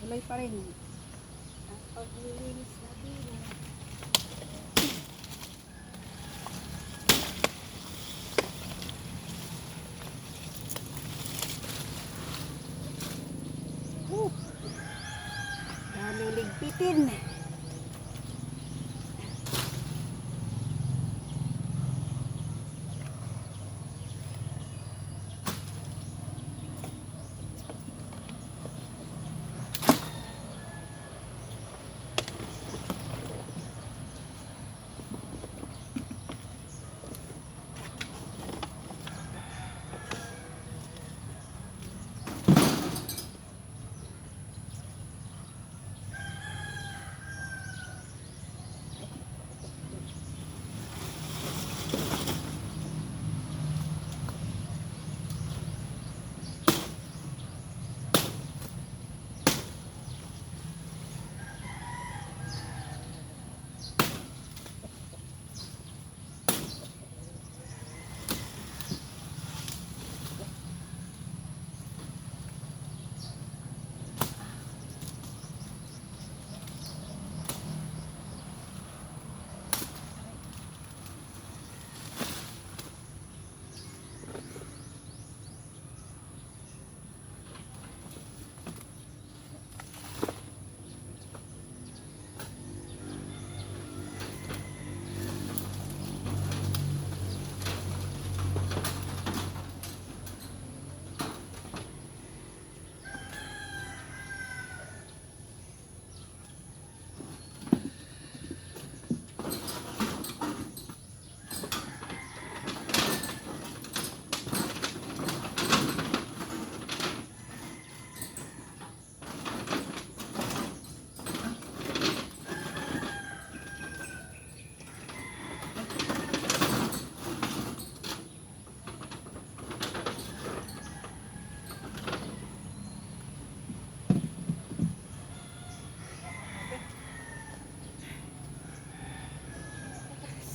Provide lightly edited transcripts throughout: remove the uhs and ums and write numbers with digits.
tuloy pa rin ang paglilinis natin. Daming ligpitin.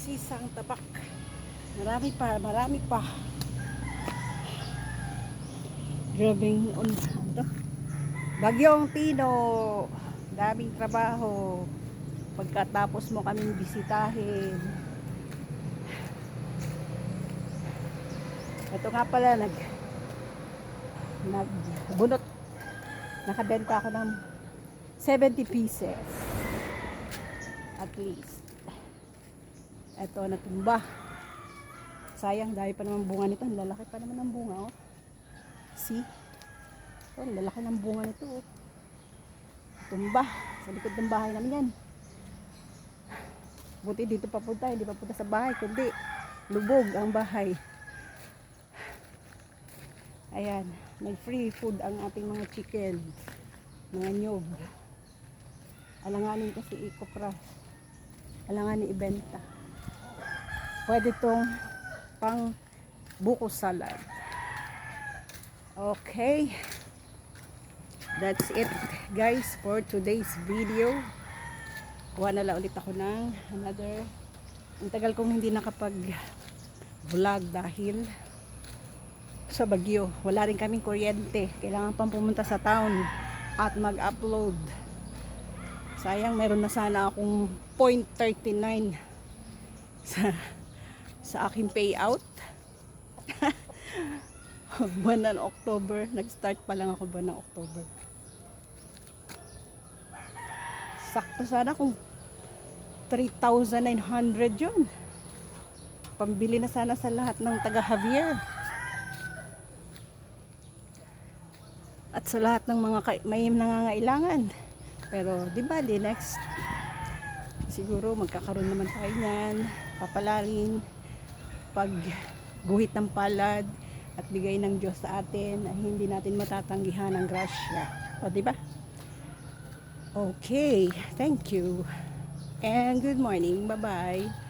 Sisang tabak. Marami pa. Grabing Bagyong Tino. Daming trabaho. Pagkatapos mo kaming bisitahin. Ito nga pala nagbunot. Nakabenta ako ng 70 pieces. At least. Ito, natumba. Sayang, dahil pa naman bunga nito. Ang lalaki pa naman ng bunga, oh. See? Ito, ang lalaki ng bunga nito, oh. Tumba. Sa likod ng bahay namin yan. Buti dito papunta, hindi papunta sa bahay, kundi lubog ang bahay. Ayan, may free food ang ating mga chicken. Mga nyog. Alanganin kasi ikopras. Alanganin ibenta. Pwede itong pang buko salad. Okay. That's it, guys, for today's video. Kuha na lang ulit ako ng another. Ang tagal kong hindi nakapag-vlog dahil sa bagyo. Wala rin kaming kuryente. Kailangan pang pumunta sa town at mag-upload. Sayang, meron na sana akong 0.39 sa aking payout. Buwan ng October. Nag-start pa lang ako buwan ng October. Sakto sana kung 3,900 yun. Pambili na sana sa lahat ng taga Javier. At sa lahat ng mga may nangangailangan. Pero di ba, di next siguro magkakaroon naman tayo niyan. Papalarin pagguhit ng palad at bigay ng Diyos sa atin ay hindi natin matatanggihan ang grasya. O, di ba? Okay, thank you. And good morning. Bye-bye.